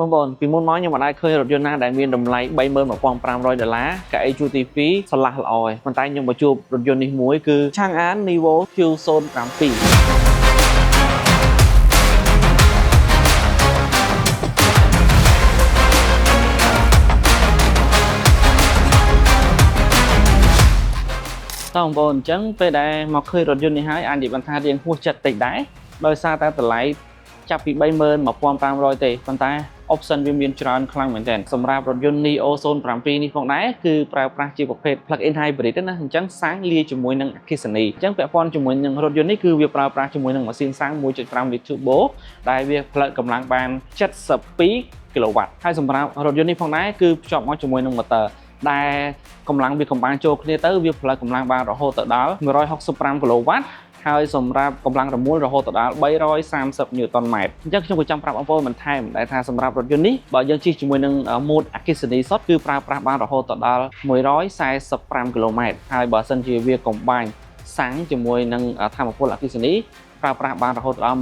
បងប្អូនពីមុនមកខ្ញុំមិនដែលឃើញរថយន្តណាដែលមានតម្លៃ$31,500កា AQT2 ឆ្លាស់ល្អឯងប៉ុន្តែខ្ញុំមកជួបរថយន្តនេះមួយគឺ Chang'an Nivo Q07 តើបងប្អូនអញ្ចឹងពេលដែលមកឃើញរថយន្តនេះហើយអាចនិយាយថារៀងហួសចិត្តតិចដែរដោយសារតែតម្លៃចាប់ពី$31,500ទេប៉ុន្តែ option វាមានច្រើនខ្លាំងមែនទែនសម្រាប់រថយន្ត Neo 07 នេះផងដែរគឺប្រើប្រាស់ជាប្រភេទ plug-in hybrid ណាអញ្ចឹងសាំងលាយជាមួយនឹងអគ្គិសនីអញ្ចឹងពាក់ព័ន្ធជាមួយនឹងរថយន្តនេះគឺវាប្រើប្រាស់ជាមួយនឹងម៉ាស៊ីនសាំង 1.5 លីត្រ turbo ដែលវាផលិតកម្លាំងបាន72 kW ហើយសម្រាប់រថយន្តនេះផងដែរគឺភ្ជាប់មកជាមួយនឹង motor ដែលកម្លាំងវាកំបាំងចូលគ្នាទៅវាផលិតកម្លាំងបានរហូតដល់165 kW ហើយសម្រាប់កម្លាំងរមុលរហូតដល់330 Newtonម៉ែត្រអញ្ចឹងខ្ញុំក៏ចង់ប្រាប់បងប្អូនបន្ថែមដែលថាសម្រាប់រថយន្តនេះបើយើងជិះជាមួយនឹងម៉ូតអគ្គិសនីសុទ្ធគឺប្រើប្រាស់បានរហូតដល់145 km ហើយបើសិនជាវាកំបាញ់សាំងជាមួយនឹងថាមពលអគ្គិសនីប្រើប្រាស់បានរហូតដល់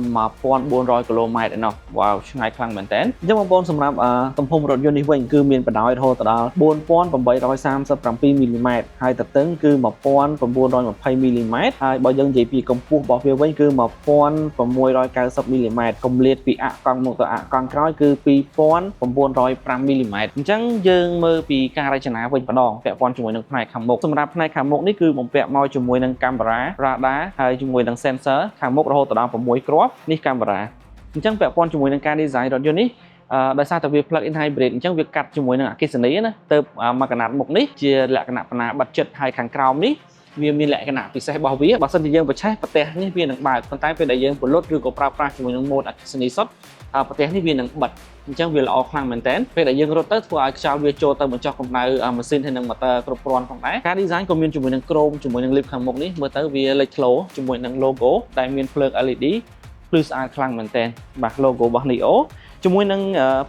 1400 km ឯណោះវ៉ាវឆ្ងាយខ្លាំងមែនតើអញ្ចឹងបងប្អូនសម្រាប់ទំហំរថយន្តនេះវិញគឺមានបណ្ដោយរហូតដល់4837 មីលីម៉ែត្រហើយទទឹងគឺ1920 មីលីម៉ែត្រហើយបើយើងនិយាយពីកម្ពស់របស់វាវិញគឺ1690 មីលីម៉ែត្រគម្លាតពីអាក់កង់មុខទៅអាក់កង់ក្រោយគឺ2905 មីលីម៉ែត្រអញ្ចឹងយើងមើលពីការរចនាវិញម្ដងពាក់ព័ន្ធជាមួយនឹងផ្នែកខាងមុខសម្រាប់ផ្នែកខាងមុខនេះគឺបំពាក់មកជាមួយនឹងកាមេរ៉ា radar ហើយជាមួយនឹង sensor ខាងមុខរហូតដល់6គ្រាប់នេះកាមេរ៉ាអញ្ចឹងពាក់ព័ន្ធជាមួយនឹងការ design រថយន្តនេះដោយសារតែវា plug-in hybrid អញ្ចឹងវាកាត់ជាមួយនឹងអគ្គិសនីណាទៅមកកណាត់មុខនេះជាលក្ខណៈបណ្ណាបិទចិត្តហើយខាងក្រោមនេះវាមានលក្ខណៈពិសេសរបស់វាបើសិនជាយើងបញ្ឆេះប្រទេសនេះវានឹងបើកប៉ុន្តែពេលដែលយើងពលុតឬក៏ប្រើប្រាស់ជាមួយនឹងម៉ូដអគ្គិសនីសុទ្ធប្រទេសនេះវានឹងបិទអញ្ចឹងវាល្អខ្លាំងមែនតើពេលដែលយើងរត់ទៅធ្វើឲ្យខ្យល់វាចូលទៅបញ្ចុះកម្ដៅម៉ាស៊ីនហើយនឹង motor គ្រប់គ្រាន់ផងដែរការ design ក៏មានជាមួយនឹងក្រោមជាមួយនឹង lip ខាងមុខនេះមើលទៅវាលេចធ្លោជាមួយនឹង logo ដែលមានភ្លើង LED ភ្លឺស្អាតខ្លាំងមែនតើបាទ logo របស់ Neo ជាមួយនឹង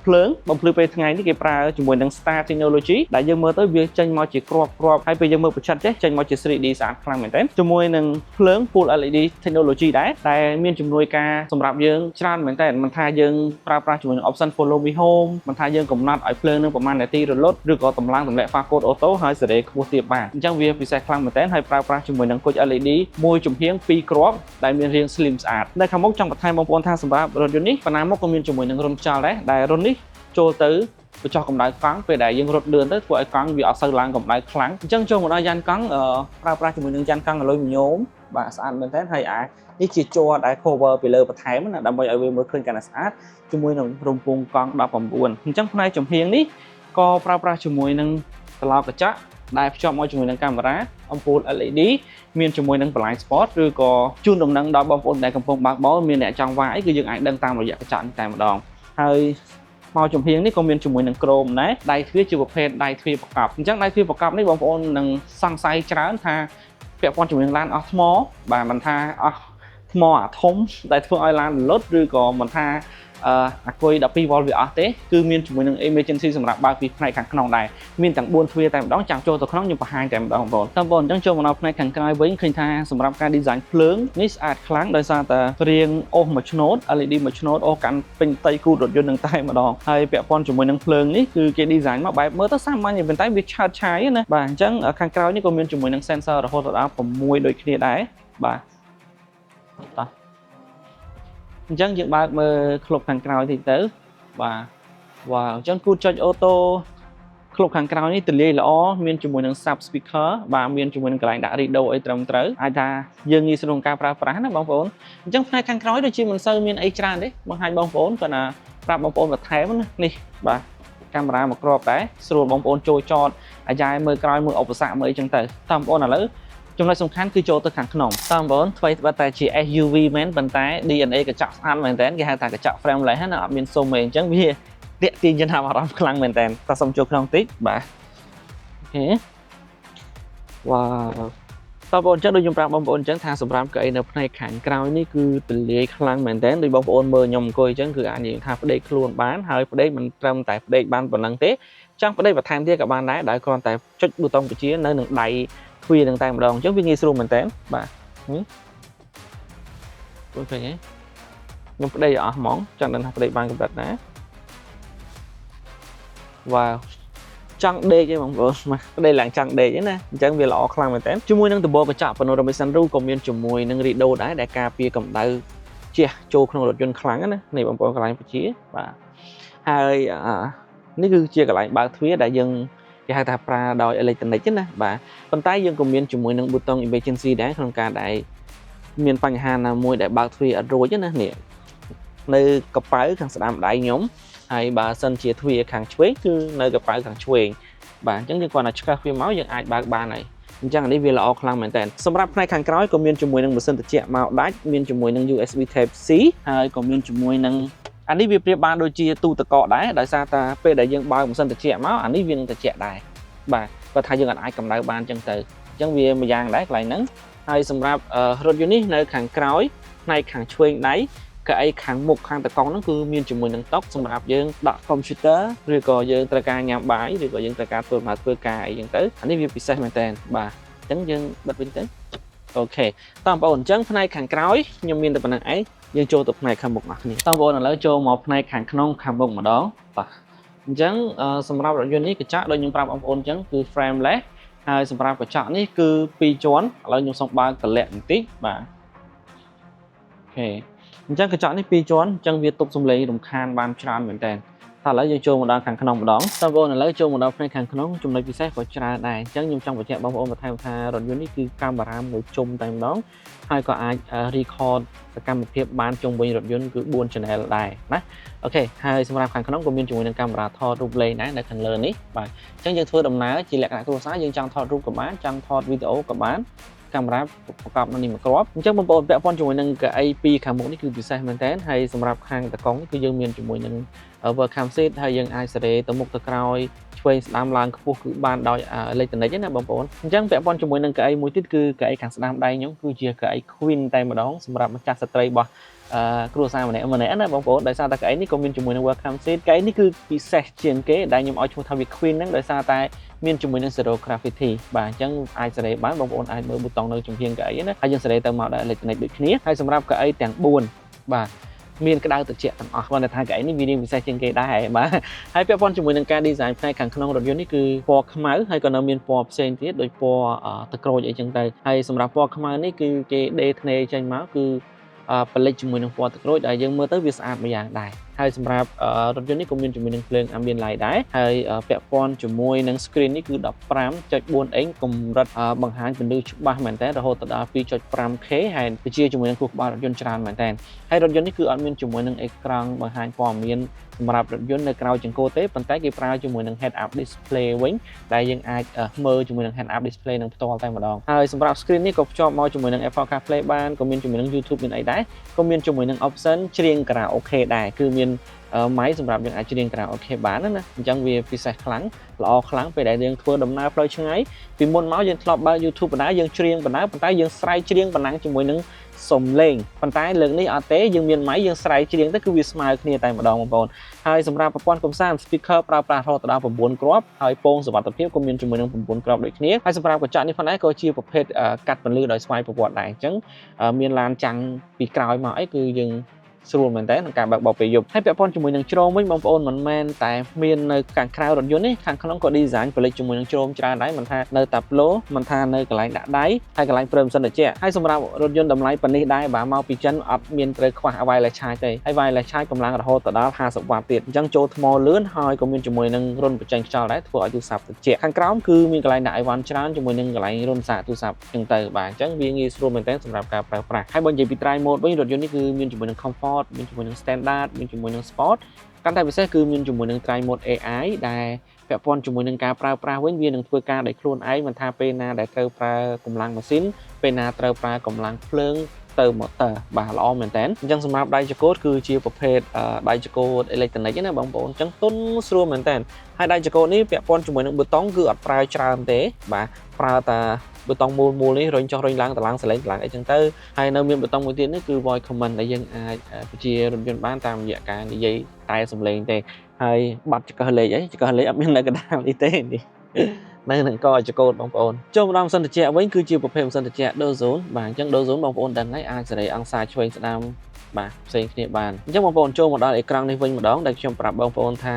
ភ្លើងបំភ្លឺពេលថ្ងៃនេះគេប្រើជាមួយនឹង Star Technology ដែលយើងមើលទៅវាចេញមកជាគ្រាប់ហើយពេលយើងមើលប្រឆិតចេញមកជា 3D ស្អាតខ្លាំងមែនទែនជាមួយនឹងភ្លើង Full LED Technology ដែលមានជំនួយការសម្រាប់យើងច្រើនមែនទែនមិនថាយើងប្រើប្រាស់ជាមួយនឹង option Follow Me Home មិនថាយើងកំណត់ឲ្យភ្លើងនឹងប្រមាណនាទីរលត់ឬក៏តម្លើងទម្លាក់ Fast Code Auto ហើយសេរីខ្ពស់ទាបបានអញ្ចឹងវាពិសេសខ្លាំងមែនទែនហើយប្រើប្រាស់ជាមួយនឹងគុជ LED មួយចំហៀង2គ្រាប់ដែលមានរាង slim ស្អាតនៅខាងមុខចង់បន្ថែមបងប្អូនថាសម្រាប់រថយន្តនេះបណ្ណាមុខក៏មានជាមួយនឹងរុនខ្យល់ដែរដែលរុននេះចូលទៅបញ្ចុះកម្ដៅកង់ពេលដែលយើងរត់លឿនទៅធ្វើឲ្យកង់វាអត់សូវឡើងកម្ដៅខ្លាំងអញ្ចឹងចូលមកដល់យ៉ានកង់ប្រើប្រាស់ជាមួយនឹងយ៉ានកង់អាលុយមីញ៉ូមបាទស្អាតមែនតើហើយនេះជាជ័រដែល cover ពីលើបន្ថែមណាដើម្បីឲ្យវាមើលឃើញកាន់តែស្អាតជាមួយនឹងរំពងកង់19អញ្ចឹងផ្នែកចំហៀងនេះក៏ប្រើប្រាស់ជាមួយនឹងត្រឡោកកញ្ចក់ដែលភ្ជាប់មកជាមួយនឹងកាមេរ៉ាអំពូល LED មានជាមួយនឹង blind spot ឬក៏ជូនដំណឹងដល់បងប្អូនដែលកំពុងបើកបរមានអ្នកចង់វាយគឺយើងអាចដឹងតាមរយៈកញ្ចក់តែម្ដងហើយមកចំហៀងនេះក៏មានជាមួយនឹងក្រោមដែរដៃទ្វារជាប្រភេទដៃទ្វារប្រកបអញ្ចឹងដៃទ្វារប្រកបនេះបងប្អូននឹងសង្ស័យច្រើនថាពាក់ព័ន្ធជាមួយនឹងឡានអស់ថ្មបាទមិនថាអស់ថ្មអាធំដែលធ្វើឲ្យឡានរលត់ឬក៏មិនថាអាគុយ12 volt វាអស់ទេគឺមានជាមួយនឹង emergency សម្រាប់បើកពីផ្នែកខាងក្នុងដែរមានទាំង4ទ្វារតែម្ដងចាំចូលទៅក្នុងខ្ញុំបង្ហាញតែម្ដងបងប្អូនអញ្ចឹងចូលមកដល់ផ្នែកខាងក្រោយវិញឃើញថាសម្រាប់ការ design ភ្លើងនេះស្អាតខ្លាំងដោយសារតែរាងអូសមួយឆ្នូត LED មួយឆ្នូតអូសកាន់ពេញផ្ទៃគូរថយន្តនឹងតែម្ដងហើយពាក់ព័ន្ធជាមួយនឹងភ្លើងនេះគឺគេ design មកបែបមើលទៅសាមញ្ញប៉ុន្តែវាឆើតឆាយណាបាទអញ្ចឹងខាងក្រោយនេះក៏មានជាមួយនឹង sensor រហូតដល់6ដូចគ្នាដែរបាទតោះអញ្ចឹងយើងបើកមើលក្លុបខាងក្រោយតិចទៅបាទវ៉ាវអញ្ចឹងគូចុចអូតូក្លុបខាងក្រោយនេះទលាយល្អមានជាមួយនឹង sub speaker បាទមានជាមួយនឹងកន្លែងដាក់ radio អីត្រឹមត្រូវអាចថាយើងងាយស្រួលក្នុងការប្រើប្រាស់ណាបងប្អូនអញ្ចឹងផ្នែកខាងក្រោយដូចជាមិនសូវមានអីច្រើនទេបង្ហាញបងប្អូនគាត់ណាប្រាប់បងប្អូនបន្ថែមណានេះបាទកាមេរ៉ាមួយគ្រាប់ដែរស្រួលបងប្អូនចូលចតអាយ៉ែមើលក្រោយមើលឧបសគ្គមើលអីចឹងទៅតាមបងប្អូនឥឡូវចំណុចសំខាន់គឺចូលទៅខាងក្នុងតាមបងប្អូនថ្មីត្បិតតែជា SUV មែនប៉ុន្តែ DNA កញ្ចក់ស្អាតមែនតើគេហៅថាកញ្ចក់ frameless ហ្នឹងអត់មានស៊ុំទេអញ្ចឹងវាទាក់ទាញចំណាប់អារម្មណ៍ខ្លាំងមែនតើតែសុំចូលក្នុងតិចបាទអូខេវ៉ាវតើបងប្អូនអញ្ចឹងដូចខ្ញុំប្រាប់បងប្អូនអញ្ចឹងថាសម្រាប់កៅអីនៅផ្នែកខាងក្រោយនេះគឺទលាយខ្លាំងមែនតើដូចបងប្អូនមើលខ្ញុំអង្គុយអញ្ចឹងគឺអាចនិយាយថាផ្ដេកខ្លួនបានហើយផ្ដេកមិនត្រឹមតែផ្ដេកបានប៉ុណ្ណឹងទេចង់ផ្ដេកបន្ថែមទៀតក៏បានដែរដែលគ្រាន់តែចុចប៊ូតុងបញ្ជានៅនឹងដៃទ្វារនឹងតែម្ដងអញ្ចឹងវាងាយស្រួលមែនតើបាទអូខេខ្ញុំប្តីអស់ហ្មងចង់ដឹងថាប្តីបានកម្រិតណា và trăng đê chứ bằng mà đây là trăng đê chứ nè chẳng vì lọ khăn mà tém chúng môi nâng từ bộ và chạm panoramic sunroof còn miền chúng môi nâng rideau đá đại ca pia cầm đau chia châu không được dân kháng á này bằng bộ cái lại chia và haiนี่คือเชียร์กับหลายบางทวีได้ยังที่ให้ทาปลาดอยอะไรต่างๆchứ nè và ប៉ុន្តែយើងក៏មានជាមួយនឹង button emergency ដែរក្នុងការដែលមានបញ្ហាណាមួយដែលបើកទ្វារអត់រួចណានេះនៅកប៉ៅខាងស្ដាំដៃខ្ញុំហើយបើសិនជាទ្វារខាងឆ្វេងគឺនៅកប៉ៅខាងឆ្វេងបាទអញ្ចឹងយើងគ្រាន់តែឆ្កាស់វាមកយើងអាចបើកបានហើយអញ្ចឹងនេះវាល្អខ្លាំងមែនតើសម្រាប់ផ្នែកខាងក្រោយក៏មានជាមួយនឹងម៉ាស៊ីនត្រជាក់មកដាច់មានជាមួយនឹង USB Type C ហើយក៏មានជាមួយនឹងអានេះវាប្រៀបបានដូចជាទូទឹកកកដែរដោយសារតែពេលដែលយើងបើកម៉ាស៊ីនត្រជាក់មកអានេះវានឹងត្រជាក់ដែរបាទគាត់ថាយើងអាចកម្ដៅបានអញ្ចឹងទៅអញ្ចឹងវាមួយយ៉ាងដែរកន្លែងហ្នឹងហើយសម្រាប់រថយន្តនេះនៅខាងក្រោយផ្នែកខាងឆ្វេងដៃកៅអីខាងមុខខាងតកង់ហ្នឹងគឺមានជាមួយនឹងតុសម្រាប់យើងដាក់ computer ឬក៏យើងត្រូវការញ៉ាំបាយឬក៏យើងត្រូវការធ្វើការអីចឹងទៅអានេះវាពិសេសមែនតើបាទអញ្ចឹងយើងបិទវិញទៅអូខេតោះបងប្អូនអញ្ចឹងផ្នែកខាងក្រោយខ្ញុំមានតែប៉ុណ្្នឹងឯងយើងចូលទៅផ្នែកខាងមុខរបស់គ្នាតោះបងប្អូនឥឡូវចូលមកផ្នែកខាងក្នុងខាងមុខម្ដងបាទអញ្ចឹងសម្រាប់រថយន្តនេះកញ្ចក់ដូចខ្ញុំប្រាប់បងប្អូនអញ្ចឹងគឺ frameless ហើយសម្រាប់កញ្ចក់នេះគឺ2ជាន់ឥឡូវខ្ញុំសូមបើកតម្លាក់បន្តិចបាទអូខេអញ្ចឹងកញ្ចក់នេះ2ជាន់អញ្ចឹងវាទប់សំឡេងរំខានបានច្រើនមែនតើតែឥឡូវយើងចូលមកដល់ខាងក្នុងម្ដងតើបងប្អូនឥឡូវចូលមកដល់ផ្នែកខាងក្នុងចំណុចពិសេសក៏ច្រើនដែរអញ្ចឹងខ្ញុំចង់បញ្ជាក់បងប្អូនបន្ថែមថារថយន្តនេះគឺកាមេរ៉ាមួយជុំតែម្ដងហើយក៏អាច record សកម្មភាពបានជុំវិញរថយន្តគឺ4 channel ដែរណាអូខេហើយសម្រាប់ខាងក្នុងក៏មានជាមួយនឹងកាមេរ៉ាថតរូបលេងដែរនៅខាងលើនេះបាទអញ្ចឹងយើងធ្វើដំណើរជាលក្ខណៈគ្រួសារយើងចង់ថតរូបក៏បានចង់ថតវីដេអូក៏បានកាមេរ៉ាប្រកបនៅនេះមួយគ្រាប់អញ្ចឹងបងប្អូនពាក់ព័ន្ធជាមួយនឹងកៅអីពីខាងមុខនេះគឺពិសេសមែនតើហើយសម្រាប់ខាងតកង់នេះគឺយើងមានជាមួយនឹង welcome seat ហើយយើងអាចសេរីទៅមុខទៅក្រោយឆ្វេងស្ដាំឡើងខ្ពស់គឺបានដោយអេឡិចត្រូនិកណាបងប្អូនអញ្ចឹងពាក់ព័ន្ធជាមួយនឹងកៅអីមួយទៀតគឺកៅអីខាងស្ដាំដៃខ្ញុំគឺជាកៅអី Queen តែម្ដងសម្រាប់ម្ចាស់ស្ត្រីរបស់គ្រួសារម្នាក់ណាបងប្អូនដោយសារតែកៅអីនេះក៏មានជាមួយនឹង welcome seat កៅអីនេះគឺពិសេសជាងគេដែលខ្ញុំឲ្យឈ្មោះថាវា Queen ហ្នឹងដោយសារតែមានជាមួយនឹង zero gravity បាទអញ្ចឹងអាចសេរីបានបងប្អូនអាចមើលប៊ូតុងនៅចំហៀងកៅអីណាហើយយើងសេរីទៅមកដោយអេឡិចត្រូនិកដូចគ្នាហើយសម្រាប់កៅអីទាំង4បាទមានក្តៅត្រជាក់ទាំងអស់គាត់ថាកៅអីនេះវាពិសេសជាងគេដែរបាទហើយពាក់ព័ន្ធជាមួយនឹងការ design ផ្នែកខាងក្នុងរថយន្តនេះគឺពណ៌ខ្មៅហើយក៏នៅមានពណ៌ផ្សេងទៀតដូចពណ៌ទឹកក្រូចអីចឹងទៅហើយសម្រាប់ពណ៌ខ្មៅនេះគឺគេដេធ្នេចេញមកគឺផលិតជាមួយនឹងពណ៌ទឹកក្រូចដែលយើងមើលទៅវាស្អាតមួយយ៉ាងដែរហើយសម្រាប់រថយន្តនេះក៏មានជាមួយនឹងភ្លើង ambient light ដែរហើយពាក់ព័ន្ធជាមួយនឹង screen នេះគឺ 15.4 inch កម្រិតបង្ហាញពន្លឺច្បាស់មែនតើរហូតដល់ 2.5K ហើយវាជាជាមួយនឹងខួរក្បាលរថយន្តច្រើនមែនតើហើយរថយន្តនេះគឺអត់មានជាមួយនឹងអេក្រង់បង្ហាញព័ត៌មានសម្រាប់រថយន្តនៅក្រៅចង្កូតទេប៉ុន្តែគេប្រើជាមួយនឹង head up display វិញដែលយើងអាចមើលជាមួយនឹង head up display នឹងផ្ទាល់តែម្ដងហើយសម្រាប់ screen នេះក៏ភ្ជាប់មកជាមួយនឹង Apple CarPlay បានក៏មានជាមួយនឹង YouTube មានអីដែរក៏មានជាមួយនឹង option ច្រៀងខារ៉ាអូខេដែរគឺមានម៉ៃសម្រាប់យើងអាចច្រៀងខារ៉ាអូខេបានណាអញ្ចឹងវាពិសេសខ្លាំងល្អខ្លាំងពេលដែលយើងធ្វើដំណើរផ្លូវឆ្ងាយពីមុនមកយើងធ្លាប់បើក YouTube បណ្ដាយើងច្រៀងបណ្ដាប៉ុន្តែយើងស្រែកច្រៀងបណ្ដាជាមួយនឹងសំឡេងប៉ុន្តែលើកនេះអត់ទេយើងមានម៉ៃយើងស្រែកច្រៀងទៅគឺវាស្មើគ្នាតែម្ដងបងប្អូនហើយសម្រាប់ប្រព័ន្ធកំសាន្ត speaker ប្រើប្រាស់រហូតដល់9គ្រាប់ហើយពងសុវត្ថិភាពក៏មានជាមួយនឹង9គ្រាប់ដូចគ្នាហើយសម្រាប់កញ្ចក់នេះផងដែរក៏ជាប្រភេទកាត់ពន្លឺដោយស្វ័យប្រវត្តិដែរអញ្ចឹងមានឡានចាំងពីក្រោយមកអីគឺយើងស្រួលមែនតើក្នុងការបើកបោកពេលយប់ហើយពាក់ព័ន្ធជាមួយនឹងជ្រោមវិញបងប្អូនមិនមែនតែមាននៅខាងក្រៅរថយន្តនេះខាងក្នុងក៏ design ផលិតជាមួយនឹងជ្រោមច្រើនដែរមិនថានៅតាប្លូមិនថានៅកន្លែងដាក់ដៃហើយកន្លែងព្រមសិនតិចហើយសម្រាប់រថយន្តតម្លៃប៉ុណ្នេះដែរបាទមកពីចិនអត់មានត្រូវខ្វះ wireless charge ទេហើយ wireless charge កម្លាំងរហូតដល់50 W ទៀតអញ្ចឹងចូលថ្មលឿនហើយក៏មានជាមួយនឹងរុនបញ្ចេញខ្យល់ដែរធ្វើឲ្យទូរស័ព្ទតិចខាងក្រោមគឺមានកន្លែងដាក់អីវ៉ាន់ច្រើនជាមួយនឹងកន្លែងរុនសាកទូរស័ព្ទអញ្ចឹងទៅបាទអញ្ចឹងវាងាយស្រួលមែនទែនសម្រាប់ការប្រើប្រាស់ហើយបើនិយាយពី drive mode វិញរថយន្តនេះគឺមានជាមួយនឹង comfort មានជាមួយនឹង standard មានជាមួយនឹង sport កាន់តែពិសេសគឺមានជាមួយនឹង drive mode AI ដែលពាក់ព័ន្ធជាមួយនឹងការប្រើប្រាស់វិញវានឹងធ្វើការដោយខ្លួនឯងមិនថាពេលណាដែលត្រូវប្រើកម្លាំងម៉ាស៊ីនពេលណាត្រូវប្រើកម្លាំងភ្លើងទៅ motor បាទល្អមែនតើអញ្ចឹងសម្រាប់ដៃចង្កូតគឺជាប្រភេទដៃចង្កូតអេឡិចត្រូនិកណាបងប្អូនអញ្ចឹងទុនស្រួលមែនតើហើយដៃចង្កូតនេះពាក់ព័ន្ធជាមួយនឹងប៊ូតុងគឺអត់ប្រើច្រើនទេបាទប្រើតែប៊ូតុងមូលនេះរុញចុះរុញឡើងតឡើងសលេងតឡើងអីចឹងទៅហើយនៅមានប៊ូតុងមួយទៀតនេះគឺ voice command ដែលយើងអាចបញ្ជារថយន្តបានតាមរយៈការនិយាយតែសំឡេងទេហើយបាត់ចង្កឹះលេខអីចង្កឹះលេខអត់មាននៅកណ្ដាលនេះទេនេះនៅនឹងកចង្កូតបងប្អូនចូលមកដល់ម៉ាស៊ីនត្រជាក់វិញគឺជាប្រភេទម៉ាស៊ីនត្រជាក់ Dual Zone បាទអញ្ចឹង Dual Zone បងប្អូនដឹងហើយអាចសេរីអង្សាឆ្វេងស្ដាំ បាទផ្សេងគ្នាបានអញ្ចឹងបងប្អូនចូលមកដល់អេក្រង់នេះវិញម្ដងដែលខ្ញុំប្រាប់បងប្អូនថា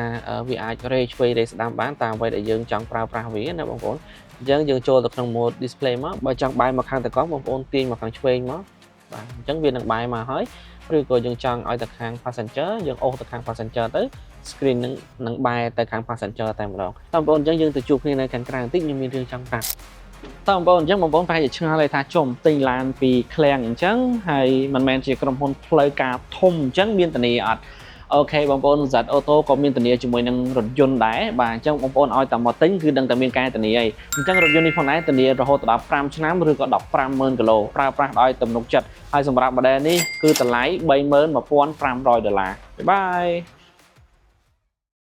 វាអាចរេឆ្វេងរេស្ដាំបានតាមអ្វីដែលយើងចង់ប្រើប្រាស់វាណាបងប្អូនអញ្ចឹងយើងចូលទៅក្នុង mode display មកបើចង់បែរមកខាងតកង់បងប្អូនទាញមកខាងឆ្វេងមកបាទអញ្ចឹងវានឹងបែរមកហើយឬក៏យើងចង់ឲ្យទៅខាង passenger យើងអូសទៅខាង passenger ទៅ screen នឹងបែរទៅខាង passenger តែម្ដងបងប្អូនអញ្ចឹងយើងទៅជួបគ្នានៅខាងក្រៅបន្តិចខ្ញុំមានរឿងចង់ប្រាប់តើបងប្អូនអញ្ចឹងបងប្អូនប្រហែលជាឆ្ងល់ហើយថាជុំទិញឡានពីឃ្លាំងអញ្ចឹងហើយមិនមែនជាក្រុមហ៊ុនផ្លូវការធំអញ្ចឹងមានធានាអត់អូខេបងប្អូន Z Auto ក៏មានធានាជាមួយនឹងរថយន្តដែរបាទអញ្ចឹងបងប្អូនឲ្យតែមកទិញគឺដឹងតែមានការធានាអីអញ្ចឹងរថយន្តនេះផងដែរធានារហូតដល់5ឆ្នាំឬក៏150,000 គីឡូប្រើប្រាស់ដោយទំនុកចិត្តហើយសម្រាប់ model នេះគឺតម្លៃ$31,500 បាយបាយ